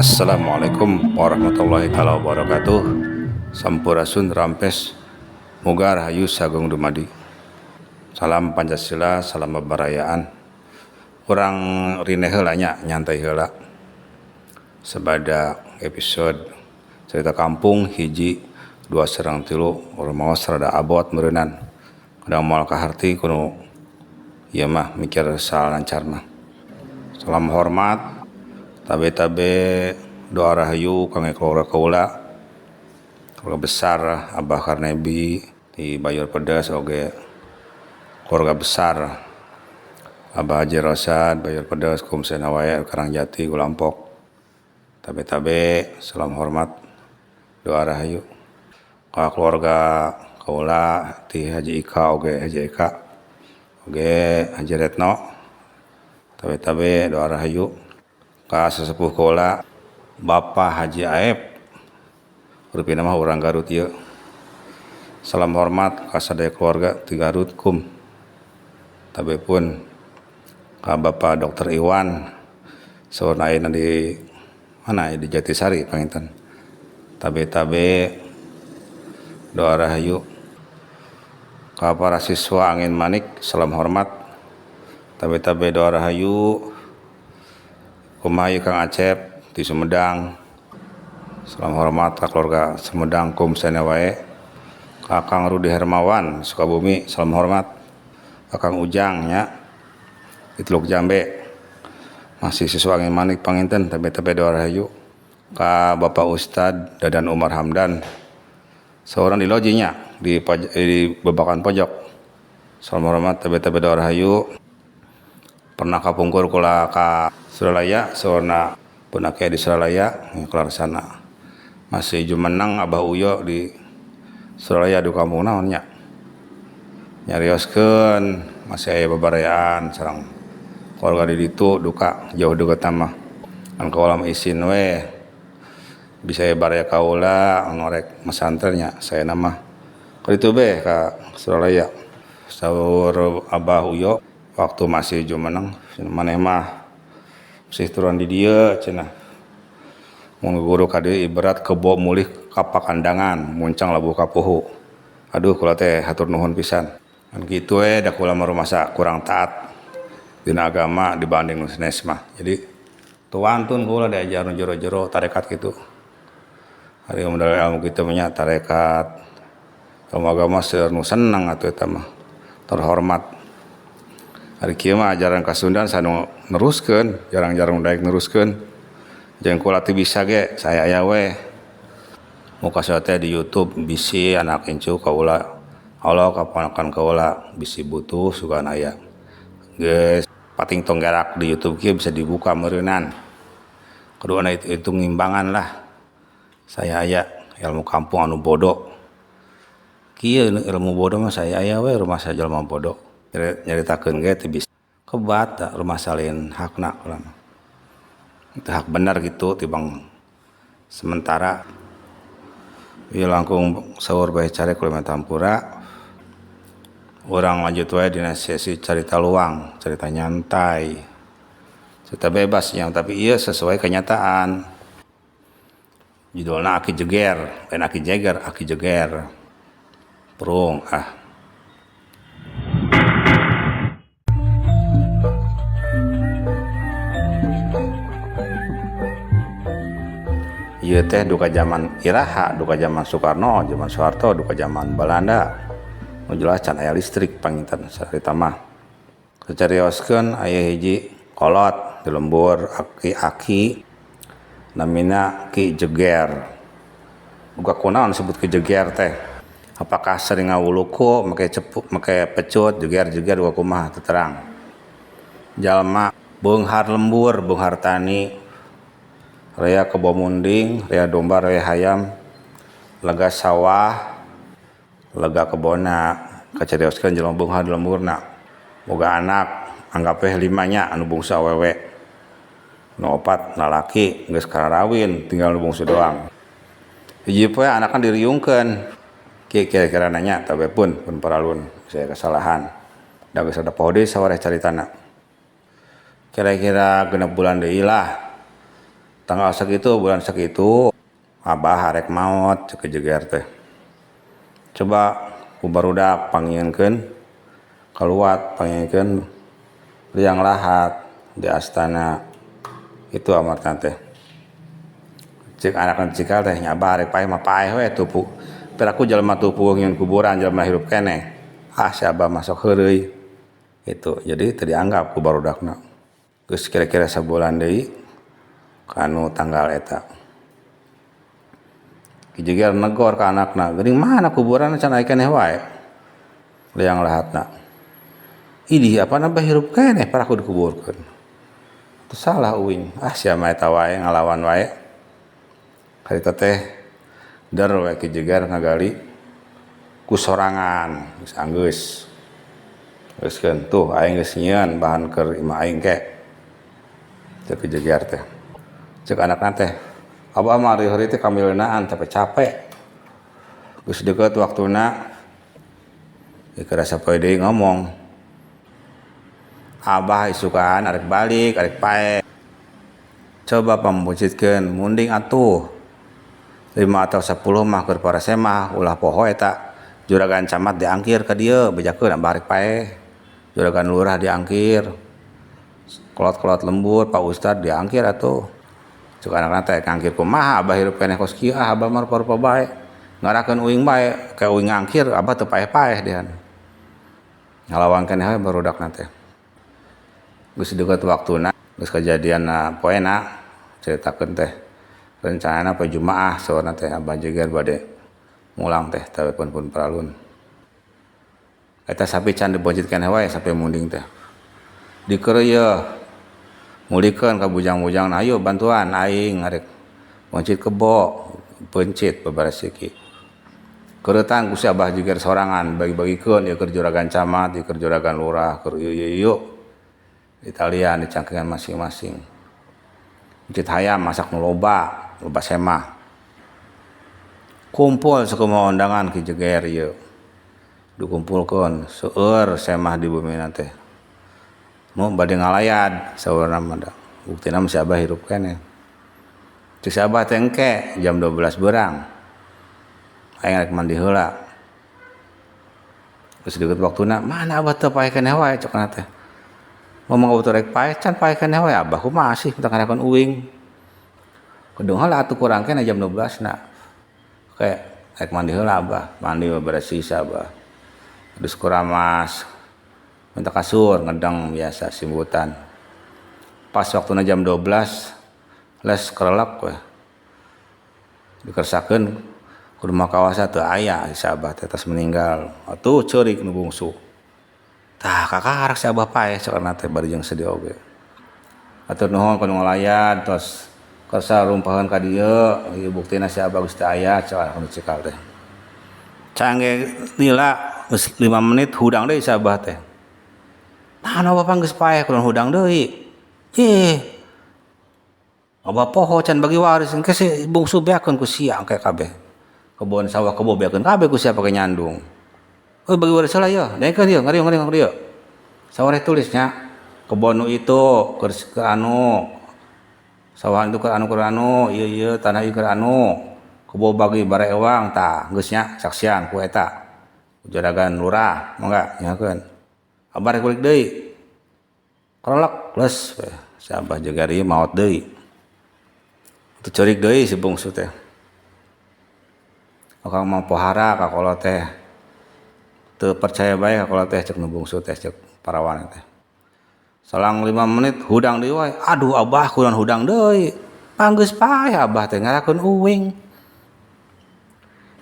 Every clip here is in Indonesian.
Assalamualaikum warahmatullahi taala wabarakatuh. Sampurasun rampes muga rahayu sagung dumadi. Salam Pancasila, salam bebarayaan. Kurang rine heula nya, nyantai heula. Sabada episode cerita kampung hiji 2/3 urang maos rada abot meureunnan. Kadang moal kaharti kudu ieu mah mikir salancarna. Salam hormat, tabe-tabe doa rahayu kangge keluarga kaula, keluarga besar Abah Karnebi di Bayur Pedas oge keluarga besar Abah Haji Rosad Bayur Pedas kum Senawae Karangjati Gulampok. Tabe-tabe salam hormat doa rahayu ka keluarga kaula ti Haji Ika oge Haji Eka oge Haji Retno. Tabe-tabe doa rahayu ka sesepuh kaula Bapak Haji Aep rupina mah urang Garut ieu. Salam hormat ka sadaya keluarga ti Garut kum. Tabe pun ka Bapak Dr. Iwan saurna ayeuna di mana di Jatisari panginten. Tabe-tabe doa rahayu ka para siswa Angin Manik, salam hormat. Tabe-tabe doa rahayu kumaha Kang Acep di Sumedang, salam hormat ka keluarga Sumedang kum Senawae. Ka Kang Rudi Hermawan Sukabumi, salam hormat. Ka Kang Ujang nya di Teluk Jambe masih siswa Angin Manik panginten. Tabe-tabe doa rahayu ka Bapak Ustad Dadan Umar Hamdan seorang di lojinya di Babakan Pojok, salam hormat. Tabe-tabe doa rahayu pernah kapungkur kula ka Suralaya seorang pun ake di Suralaya kelar sana masih jumenang Abah Uyo di Suralaya di kampung naon nya nyarioskeun masih aya bebarayaan sareng keluarga di ditu duka jauh deukeut mah kan kaula isin we bisa baraya kaula ngorek mesantrennya saya nama kitu be ka Suralaya saur Abah Uyo waktu masih jumeneng maneh mah masih turun di dieu cenah mun guru ka dieu ibarat kebo mulih ka pakandangan muncang labuh ka puhu. Aduh kula teh hatur nuhun pisan kan kitu we da kula mah rumasa kurang taat dina agama dibanding nu sanes mah. Jadi tuantun kula diajar nu jero-jero tarekat kitu. Ari modal ilmu kitu nya tarekat ilmu agama seueur nu seneng atuh eta mah terhormat. Hari kieu mah ajaran Kasundan sanu neruskeun, jarang-jarang daek neruskeun. Jeung kula teu bisa ge saya aya we. Muka saya teh di YouTube bisi anak incu kaula. Allah kaponakan kaula bisi butuh sugan aya. Geus pating tonggerak di YouTube kieu bisa dibuka meureunan. Kuduana itu ngimbangan lah. Saya aya ilmu kampung anu bodoh. Kieu ilmu bodoh mah saya aya we rumah saya jelema bodoh. Nyaritakeun ge teu bisa kebat rumah salin hakna urang teu hak bener gitu tibang sementara ieu langkung saur bae care kula Tampura urang lanjut wae dina sesi carita luang, cerita nyantai, cerita bebas yang tapi ieu sesuai kenyataan. Judulna Aki Jeger, lain Aki Jeger, Aki Jeger. Prung ieu teh duka zaman Iraha, duka zaman Soekarno, zaman Soeharto, duka zaman Belanda. Nu jelas can aya listrik panginten sarita mah. Kacarioskeun aya hiji kolot di lembur aki namina Ki Jeger. Buka kunaon disebut Ki Jeger teh? Apakah sering ngawuluku make pecut jeger-jeger duka kumaha teu terang. Jalma beunghar lembur, beunghar tani rea kebo munding, rea domba, rea hayam, lega sawah, lega kebona, kacarioskeun jelema beunghar di lemburna. Boga anak, anggap we 5 nya anu bungsu awewe. Nu 4 lalaki geus kararawin, tinggal nu bungsu doang. Hiji poe anakan diriungkeun. Kira-kira nanya tapi pun paralun saya kesalahan. Da geus ada pohode sawareh caritana. Kira-kira 6 bulan deui lah tanggal segitu bulan segitu abah arek maot cek jeger teh. Coba ku barudak pangieunkeun kaluat pangieunkeun liang lahat di astana itu amarna teh. Cek anak cikal teh nya abah arek paeh mah paeh we tupu. Teu aku jelema tupu ngeun kuburan jelema hirup keneh. Si abah masuk heureuy. Itu jadi teu dianggap ku barudakna. Geus kira-kira sabulan deui kanu tanggal eta. Kijeger negor ka anakna, "Geuning mana kuburan can aya keneh wae?" Liang lahatna. "Idih apana abah hirup keneh para ku dikuburkeun." Teu salah uing. Sia mah eta wae ngalawan wae. Harita teh der we kijeger ngagali ku sorangan geus anggeus. Geuskeun tuh aing geus nyieun bahan keur imah aing ke. Cek kijeger teh. Cek anakna teh, "Abah mah hari teh kamileunaan capek-capek. Geus deukeut waktuna." Ieu rasa poe deui ngomong. Abah isukan arek balik, arek pae. Coba pambucitkeun munding atuh 5 atau 10 mah keur parasemah ulah poho eta juragan camat diangkir ka dieu bejakeun abah arek pae. Juragan lurah diangkir. Kolot-kolot lembur Pak Ustad diangkir atuh. Cuk anak-anak teh ngangkir kumaha abah hirup keneh kos kieu abah mah rupa-rupa bae. Ngarakeun uing bae kayak uing ngangkir abah teu paeh-paeh dian. Ngalawan keneh we barudakna teh. Geus deukeut waktuna geus kajadianna poena caritakeun teh. Rencanana poe Jumaah saurna teh abah jeger bade mulang teh telepon pun paralun. Eta sapi can dibojit keneh wae sapi munding teh. Dikeur ieu mulikeun ka bujang-bujang, "Ayo bantuan aing ngarek moncit kebo, pencit babaresiki." Keuretan ku si abah jeger sorangan bagi-bagikeun ieu keur juragan camat, ieu keur juragan lurah, keur ieu Italian dicangkengan masing-masing. Mencit hayam masak nu loba semah. Kumpul sakumaha undangan ki jeger ieu. Dikumpulkeun seueur semah di bumina teh. Mau bade ngalayad saurna mah da. Buktina masih abah hirup keneh. Cek si abah teh engke jam 12 beurang. Aing rek mandi heula. Geus deukeut waktuna, "Mana abah teu paeh keneh wae?" cokna teh. Ngomong abah teu rek paeh can paeh keneh wae abah kumaha sih teu ngarakeun uing. Kudu heula atuh kurang keneh jam 12 na. Oke, rek mandi heula abah, mandi beberes sisa abah. Terus kuramas minta kasur ngedeng biasa simbutan. Pas waktuna jam 12 les kerelep we. Dikersakeun kudu makawasa teu aya si abah teh tos meninggal. Atuh ceurik nu bungsu. Tah kakarak si abah paeh sakarna teh bari jeung sedih oge. Atur nuhun kudu ngalayad tos kersa rumpaheun ka dieu, ieu buktina si abah geus teu aya cak anu cikal teh. Cangge lila geus 5 menit hudang deui si abah teh. Nah, bapak geus paeh kudu hudang deui. Abah poho can bagi waris engke si bungsu beakeun ku sia engke kabeh. Kebon sawah kebo beakeun kabeh ku sia pake nyandung. Bagi waris heula yeuh, daengkeun yeuh, ngariung dieu. Sawareh tulisnya kebon nu itu keur anu sawah itu keur anu ieu tanah ieu keur anu kebo bagi bare ewang tah geus nya saksian ku eta. Juragan lurah mangga nyakeun. Abah rek balik deui. Krolek les si abah jeger ieu maot deui. Teu ceurik deui si bungsu teh. Akang mah pohara ka kolot teh. Teu percaya bae ka kolot teh cek nu bungsu teh cek parawan teh. Salang 5 menit hudang deui wae. Aduh abah kunaon hudang deui. Panggeus paeh abah teh ngarakeun uwing.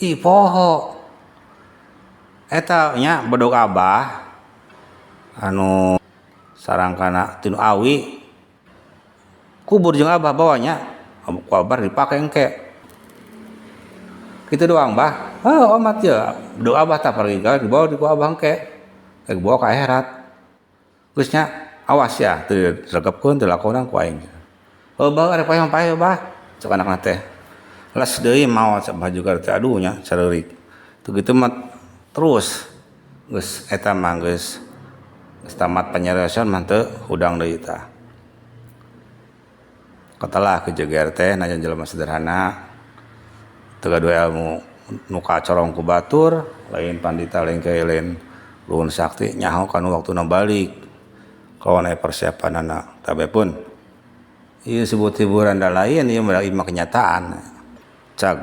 Ih poho. Eta nya bedog abah anu sarangkana tinu awi kubur jeung abah bawanya ku abah dipake engke kitu doang bah omat ya bedog abah tah pergi dibawa di ku abah engke rek bawa ka akhirat geus nya awas ya teu diregepkeun teu lakonan ku aing bah arek paeh bah cek anakna teh les deui maot abah juga teh aduh nya sareurik teu kitu mah terus geus eta mah geus tamat penyeresan mah teu hudang deui tah. katalah kejeger teh nanya jelema sederhana teu gaduh ilmu nu kacorong ku batur lain pandita lain lain luhun sakti nyaho kanu waktuna balik kawan persiapanana tapi pun ieu sebut hiburan da lain ieu mah kenyataan cag